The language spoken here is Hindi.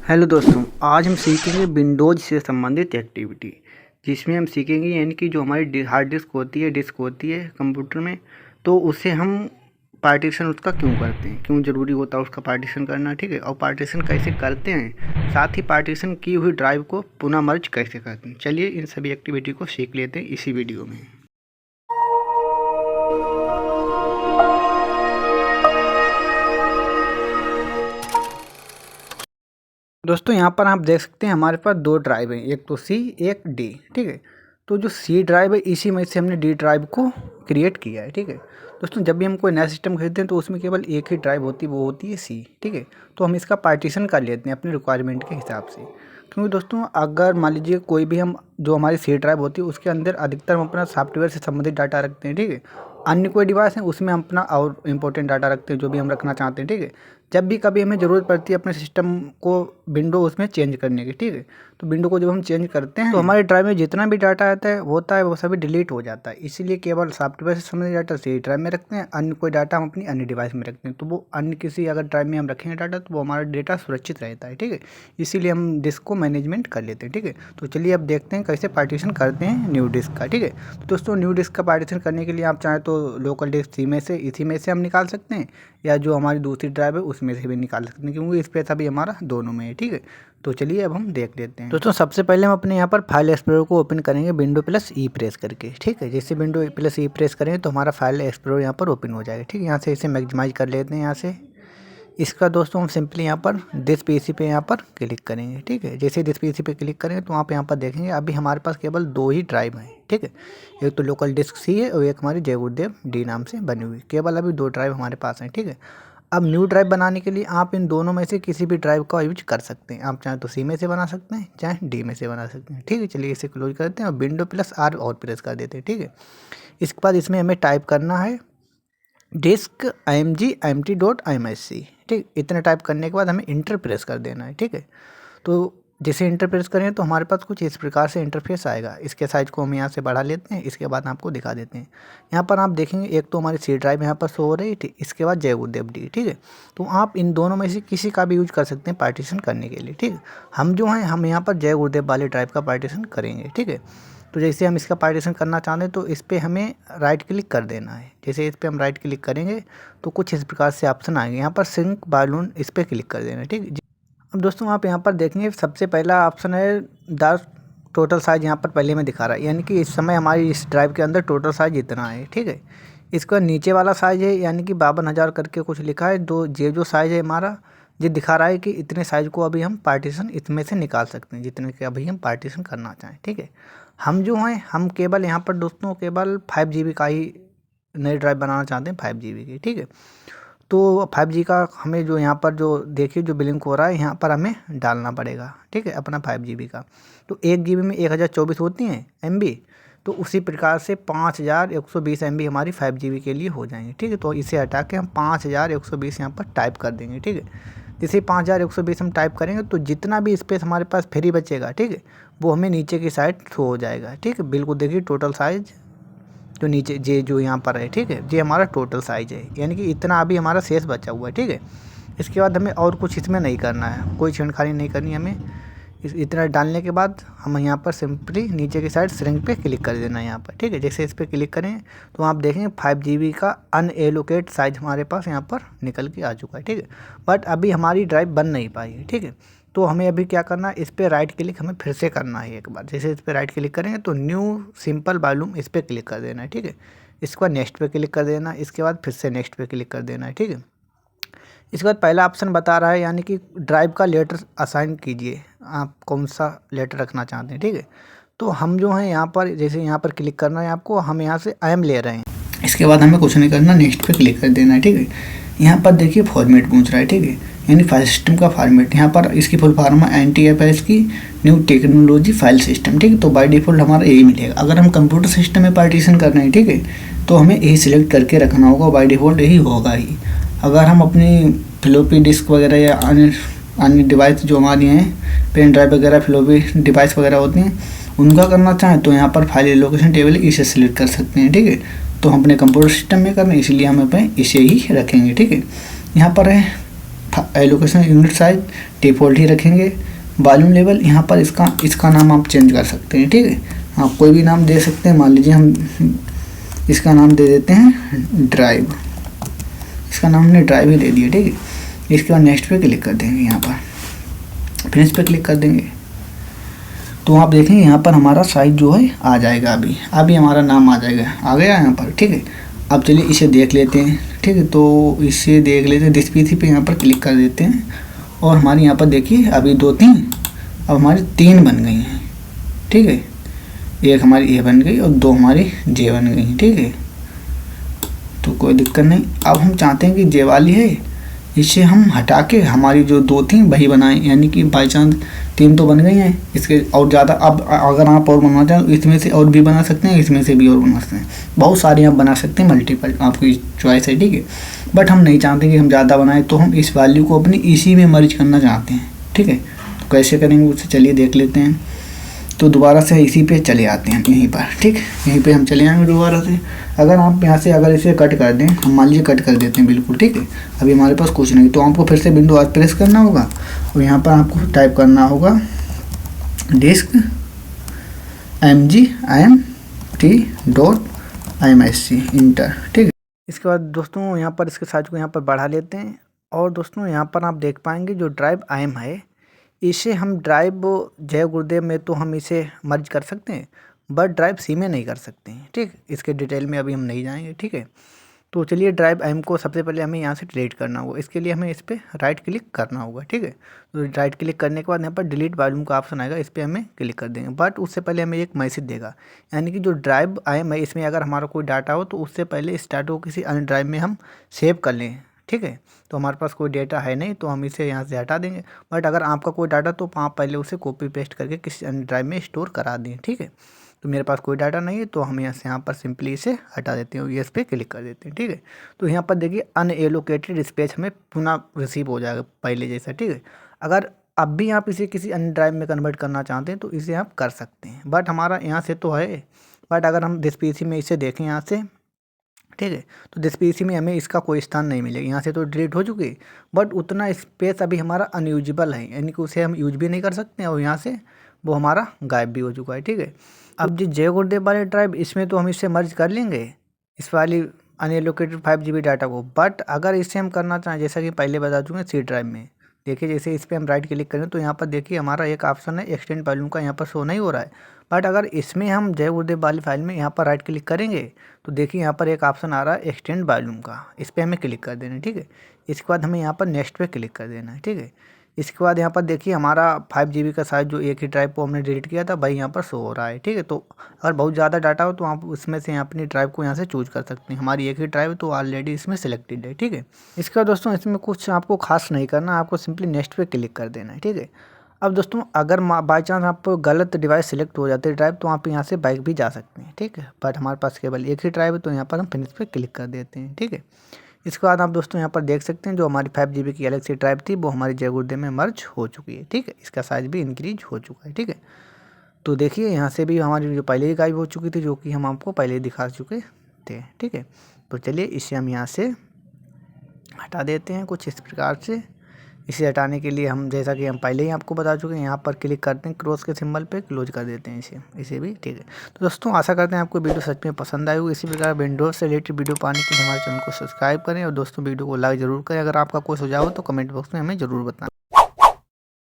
हेलो दोस्तों, आज हम सीखेंगे विंडोज़ से संबंधित एक्टिविटी, जिसमें हम सीखेंगे यानी कि जो हमारी हार्ड डिस्क होती है कंप्यूटर में, तो उसे हम पार्टीशन उसका क्यों करते हैं, क्यों ज़रूरी होता है उसका पार्टीशन करना, ठीक है। और पार्टीशन कैसे करते हैं, साथ ही पार्टीशन की हुई ड्राइव को पुनः मर्ज कैसे करते हैं। चलिए इन सभी एक्टिविटी को सीख लेते हैं इसी वीडियो में। दोस्तों यहाँ पर आप देख सकते हैं हमारे पास दो ड्राइव हैं, एक तो सी एक डी, ठीक है। तो जो सी ड्राइव है इसी में से हमने डी ड्राइव को क्रिएट किया है, ठीक है। दोस्तों जब भी हम कोई नया सिस्टम खरीदते हैं तो उसमें केवल एक ही ड्राइव होती है, वो होती है सी, ठीक है। तो हम इसका पार्टीशन कर लेते हैं अपने रिक्वायरमेंट के हिसाब से, क्योंकि दोस्तों अगर मान लीजिए कोई भी हम जो हमारी सी ड्राइव होती है उसके अंदर अधिकतर हम अपना सॉफ्टवेयर से संबंधित डाटा रखते हैं, ठीक है। अन्य कोई डिवाइस है उसमें हम अपना और इम्पोर्टेंट डाटा रखते हैं जो भी हम रखना चाहते हैं, ठीक है। जब भी कभी हमें ज़रूरत पड़ती है अपने सिस्टम को विंडो उसमें चेंज करने की, ठीक है, तो विंडो को जब हम चेंज करते हैं तो हमारे ड्राइव में जितना भी डाटा आता है वो सभी डिलीट हो जाता है। इसीलिए केवल सॉफ्टवेयर से संबंधित डाटा सी ड्राइव में रखते हैं, अन्य कोई डाटा हम अपनी अन्य डिवाइस में रखते हैं। तो वो अन्य किसी अगर ड्राइव में हम रखेंगे डाटा तो वो हमारा डेटा सुरक्षित रहता है, ठीक है। इसीलिए हम डिस्क को मैनेजमेंट कर लेते हैं, ठीक है। तो चलिए अब देखते हैं कैसे पार्टीशन करते हैं न्यू डिस्क का, ठीक है। तो दोस्तों न्यू डिस्क का पार्टीशन करने के लिए आप चाहें तो लोकल डिस्क सी में से इसी में से हम निकाल सकते हैं, या जो हमारी दूसरी ड्राइव है उसमें से भी निकाल सकते हैं, क्योंकि स्पेस अभी हमारा दोनों में है, ठीक है। तो चलिए अब हम देख लेते हैं। दोस्तों सबसे पहले हम अपने यहाँ पर फाइल एक्सप्लोरर को ओपन करेंगे विंडो प्लस ई प्रेस करके, ठीक है। जैसे विंडो प्लस ई प्रेस करेंगे तो हमारा फाइल एक्सप्लोरर यहाँ पर ओपन हो जाएगा, ठीक है। यहाँ से इसे मैक्सिमाइज कर लेते हैं यहाँ से। इसका दोस्तों हम सिंपली यहाँ पर दिस पीसी पे यहाँ पर क्लिक करेंगे, ठीक है। जैसे दिस पीसी पे क्लिक करेंगे तो यहाँ पर देखेंगे अभी हमारे पास केवल दो ही ड्राइव हैं, ठीक है। एक तो लोकल डिस्क सी है और एक हमारी जय गुरुदेव डी नाम से बनी हुई, केवल अभी दो ड्राइव हमारे पास हैं, ठीक है। अब न्यू ड्राइव बनाने के लिए आप इन दोनों में से किसी भी ड्राइव का यूज कर सकते हैं। आप चाहे तो सी में से बना सकते हैं, चाहे डी में से बना सकते हैं, ठीक है। चलिए इसे क्लोज करते हैं और विंडो प्लस आर और प्रेस कर देते हैं, ठीक है। इसके बाद इसमें हमें टाइप करना है डिस्क img.imsc, ठीक। इतना टाइप करने के बाद हमें इंटर प्रेस कर देना है, ठीक है। तो जैसे इंटर प्रेस करें तो हमारे पास कुछ इस प्रकार से इंटरफेस आएगा। इसके साइज को हम यहाँ से बढ़ा लेते हैं, इसके बाद आपको दिखा देते हैं। यहाँ पर आप देखेंगे एक तो हमारी सी ड्राइव यहाँ पर शो हो रही है, ठीक। इसके बाद जय गुरुदेव डी, ठीक है। तो आप इन दोनों में से किसी का भी यूज कर सकते हैं पार्टीशन करने के लिए, ठीक है। हम जो हैं हम यहाँ पर जय गुरुदेव वाले ड्राइव का पार्टीशन करेंगे, ठीक है। तो जैसे हम इसका पार्टीशन करना चाहते हैं तो इस पर हमें राइट क्लिक कर देना है। जैसे इस पर हम राइट क्लिक करेंगे तो कुछ इस प्रकार से ऑप्शन आएंगे, यहाँ पर सिंक बालून इस पर क्लिक कर देना है, ठीक है। अब दोस्तों आप यहाँ पर देखेंगे सबसे पहला ऑप्शन है द टोटल साइज, यहाँ पर पहले में दिखा रहा है, यानी कि इस समय हमारी इस ड्राइव के अंदर टोटल साइज इतना है, ठीक है। इसका नीचे वाला साइज है यानी कि 52,000 करके कुछ लिखा है, जो साइज है हमारा ये दिखा रहा है कि इतने साइज को अभी हम पार्टीशन इसमें से निकाल सकते हैं, जितने के अभी हम पार्टीशन करना चाहें, ठीक है। हम जो हैं हम केवल यहाँ पर दोस्तों केवल 5 GB का ही नई ड्राइव बनाना चाहते हैं, 5 GB की, ठीक है। तो 5G का हमें जो यहाँ पर जो देखिए जो बिलिंग हो रहा है यहाँ पर हमें डालना पड़ेगा, ठीक है, अपना 5 GB का। तो 1 GB में 1024 होती हैं MB, तो उसी प्रकार से 5120 MB हमारी 5 GB के लिए हो जाएंगे, ठीक है। तो इसे हटा के हम 5120 यहाँ पर टाइप कर देंगे, ठीक है। जैसे 5120 हम टाइप करेंगे तो जितना भी स्पेस हमारे पास फ्री बचेगा, ठीक है, वो हमें नीचे की साइड शो हो जाएगा, ठीक है। बिल्कुल देखिए टोटल साइज जो नीचे जो यहाँ पर है, ठीक है, ये हमारा टोटल साइज है, यानी कि इतना अभी हमारा शेष बचा हुआ है, ठीक है। इसके बाद हमें और कुछ इसमें नहीं करना है, कोई छेड़खानी नहीं करनी हमें। इतना डालने के बाद हम यहाँ पर सिंपली नीचे की साइड श्रिंक पे क्लिक कर देना है यहाँ पर, ठीक है। जैसे इस पर क्लिक करें तो आप देखेंगे 5 GB का अनएलोकेट साइज हमारे पास यहाँ पर निकल के आ चुका है, ठीक है। बट अभी हमारी ड्राइव बन नहीं पाई है, ठीक है। तो हमें अभी क्या करना है, इस पर राइट क्लिक हमें फिर से करना है एक बार। जैसे इस पर राइट क्लिक करेंगे तो न्यू सिंपल वॉल्यूम इस पर क्लिक कर देना है, ठीक है। इसके बाद नेक्स्ट पे क्लिक कर देना, इसके बाद फिर से नेक्स्ट पे क्लिक कर देना है, ठीक है। इसके बाद पहला ऑप्शन बता रहा है यानी कि ड्राइव का लेटर असाइन कीजिए, आप कौन सा लेटर रखना चाहते हैं, ठीक है। तो हम जो हैं यहाँ पर जैसे यहाँ पर क्लिक करना है आपको, हम यहाँ से आई एम ले रहे हैं। इसके बाद हमें कुछ नहीं करना, नेक्स्ट पे क्लिक कर देना है, ठीक है। यहाँ पर देखिए फॉर्मेट पूछ रहा है, ठीक है, यानी फाइल सिस्टम का फॉर्मेट। यहाँ पर इसकी फुल फॉर्म है NTFS की न्यू टेक्नोलॉजी फाइल सिस्टम, ठीक है। तो बाय डिफ़ॉल्ट हमारा यही मिलेगा। अगर हम कंप्यूटर सिस्टम में पार्टीशन कर रहे हैं, ठीक है, तो हमें यही सिलेक्ट करके रखना होगा, बाय डिफ़ॉल्ट यही होगा ही। अगर हम अपनी फ्लॉपी डिस्क वगैरह या अन्य डिवाइस जो हमारी हैं पेन ड्राइव वगैरह फ्लॉपी डिवाइस वगैरह होती हैं उनका करना चाहें तो यहाँ पर फाइल एलोकेशन टेबल इसे सिलेक्ट कर सकते हैं, ठीक है। तो हम अपने कंप्यूटर सिस्टम में कर रहे हैं इसलिए हम अपने इसे ही रखेंगे, ठीक है। यहाँ पर है एलोकेशन यूनिट साइज डिफ़ॉल्ट ही रखेंगे। वॉल्यूम लेवल यहाँ पर इसका नाम आप चेंज कर सकते हैं, ठीक है। आप कोई भी नाम दे सकते हैं, मान लीजिए हम इसका नाम दे देते हैं ड्राइव। इसका नाम हमने ड्राइव ही दे दिया, ठीक है। इसके बाद नेक्स्ट पे क्लिक कर देंगे, यहाँ पर फिनिश पे क्लिक कर देंगे। तो आप देखेंगे यहाँ पर हमारा साइज जो है आ जाएगा, अभी हमारा नाम आ जाएगा, आ गया यहाँ पर, ठीक है। अब चलिए इसे देख लेते हैं, ठीक है। तो इसे देख लेते हैं, दिस पीसी पे यहाँ पर क्लिक कर देते हैं और हमारी यहाँ पर देखिए अभी 2 3 अब हमारी 3 बन गई हैं, ठीक है। एक हमारी ए बन गई और 2 हमारी जे बन गई, ठीक है। तो कोई दिक्कत नहीं। अब हम चाहते हैं कि जे वाली है इसे हम हटा के हमारी जो 2 थी वही बनाएं, यानी कि बाई चांस 3 तो बन गई हैं, इसके और ज़्यादा अब अगर आप और बनना चाहें तो इसमें से और भी बना सकते हैं, इसमें से भी और बना सकते हैं, बहुत सारे आप बना सकते हैं, मल्टीपल आपकी चॉइस है, ठीक है। बट हम नहीं चाहते कि हम ज़्यादा बनाएं, तो हम इस वैल्यू को अपनी इसी में मर्ज करना चाहते हैं, ठीक है। तो कैसे करेंगे उससे चलिए देख लेते हैं। तो दोबारा से इसी पे चले आते हैं, यहीं पर, ठीक, यहीं पे हम चले आएंगे दोबारा से। अगर आप यहाँ से अगर इसे कट कर दें, हम मान लीजिए कट कर देते हैं बिल्कुल, ठीक है। अभी हमारे पास कुछ नहीं, तो आपको फिर से विंडो आज प्रेस करना होगा और यहाँ पर आपको टाइप करना होगा डिस्क mgmt.imsc इंटर, ठीक है। इसके बाद दोस्तों यहाँ पर इसके साइज को यहाँ पर बढ़ा लेते हैं और दोस्तों यहाँ पर आप देख पाएंगे जो ड्राइव IM है इसे हम ड्राइव जय गुरुदेव में तो हम इसे मर्ज कर सकते हैं, बट ड्राइव सी में नहीं कर सकते हैं, ठीक। इसके डिटेल में अभी हम नहीं जाएंगे, ठीक है। तो चलिए ड्राइव IM को सबसे पहले हमें यहाँ से डिलीट करना होगा। इसके लिए हमें इस पर राइट क्लिक करना होगा, ठीक है। तो राइट क्लिक करने के बाद यहाँ पर डिलीट वॉल्यूम का ऑप्शन आएगा, इस पर हमें क्लिक कर देंगे। बट उससे पहले हमें एक मैसेज देगा, यानी कि जो ड्राइव IM है इसमें अगर हमारा कोई डाटा हो तो उससे पहले इस डाटा को किसी अन्य ड्राइव में हम सेव कर लें, ठीक है। तो हमारे पास कोई डेटा है नहीं तो हम इसे यहाँ से हटा देंगे। बट अगर आपका कोई डाटा तो आप पहले उसे कॉपी पेस्ट करके किसी अन्य ड्राइव में स्टोर करा दें, ठीक है। तो मेरे पास कोई डाटा नहीं है तो हम यहाँ पर सिंपली इसे हटा देते हैं और यस पे क्लिक कर देते हैं, ठीक है। तो यहाँ पर देखिए अनएलोकेटेड स्पेस हमें पुनः रिसीव हो जाएगा पहले जैसा, ठीक है। अगर अब भी आप इसे किसी अन्य ड्राइव में कन्वर्ट करना चाहते हैं तो इसे आप कर सकते हैं, बट हमारा यहाँ से तो है। बट अगर हम दिस पीसी में इसे देखें यहाँ से, ठीक है, तो दिस पीसी में हमें इसका कोई स्थान नहीं मिलेगा। यहाँ से तो डिलीट हो चुकी है, बट उतना स्पेस अभी हमारा अनयूजेबल है, यानी कि उसे हम यूज भी नहीं कर सकते हैं और यहाँ से वो हमारा गायब भी हो चुका है, ठीक है। अब जो जय गुरुदेव वाले ड्राइव इसमें तो हम इससे मर्ज कर लेंगे इस वाली अनएलोकेटेड 5 GB डाटा को। बट अगर इसे हम करना चाहें जैसा कि पहले बता चुके हैं सी ड्राइव में, देखिए जैसे इस पर हम राइट क्लिक करें तो यहाँ पर देखिए हमारा एक ऑप्शन है एक्सटेंड वॉल्यूम का, यहाँ पर शो नहीं हो रहा है। बट अगर इसमें हम जय गुरुदेव वाली फाइल में यहाँ पर राइट क्लिक करेंगे तो देखिए यहाँ पर एक ऑप्शन आ रहा है एक्सटेंड वॉल्यूम का, इस पर हमें क्लिक कर देना है, ठीक है। इसके बाद हमें यहाँ पर नेक्स्ट पे क्लिक कर देना है, ठीक है। इसके बाद यहाँ पर देखिए हमारा 5 GB का साइज जो एक ही ड्राइव को हमने डिलीट किया था भाई यहाँ पर शो हो रहा है, ठीक है। तो अगर बहुत ज़्यादा डाटा हो तो आप उसमें से अपनी ड्राइव को यहाँ से चूज कर सकते हैं। हमारी एक ही ड्राइव तो ऑलरेडी इसमें सिलेक्टेड है, ठीक है। इसके बाद दोस्तों इसमें कुछ आपको खास नहीं करना, आपको सिंपली नेक्स्ट पे क्लिक कर देना है, ठीक है। अब दोस्तों अगर बाई चांस आप गलत डिवाइस सिलेक्ट हो जाते हैं ड्राइव तो आप यहाँ से बैक भी जा सकते हैं, ठीक है। बट हमारे पास केवल एक ही ड्राइव है तो यहाँ पर हम फिनिश पे क्लिक कर देते हैं, ठीक है। इसके बाद आप दोस्तों यहाँ पर देख सकते हैं जो हमारी 5 GB की गैलेक्सी ड्राइव थी वो हमारी जय गुरुदेव में मर्ज हो चुकी है, ठीक है। इसका साइज भी इंक्रीज हो चुका है, ठीक है। तो देखिए यहाँ से भी हमारी जो पहले ही गायब हो चुकी थी जो कि हम आपको पहले ही दिखा चुके थे, ठीक है। तो चलिए इसे हम यहाँ से हटा देते हैं कुछ इस प्रकार से। इसे हटाने के लिए हम जैसा कि हम पहले ही आपको बता चुके हैं यहाँ पर क्लिक करते हैं क्रॉस के सिंबल पे, क्लोज कर देते हैं इसे भी, ठीक है। तो दोस्तों आशा करते हैं आपको वीडियो सच में पसंद आई होगी। इसी प्रकार विंडोज से रिलेटेड वीडियो पाने के लिए हमारे चैनल को सब्सक्राइब करें और दोस्तों वीडियो को लाइक ज़रूर करें। अगर आपका कोई सुझाव हो तो कमेंट बॉक्स में हमें ज़रूर बताएं।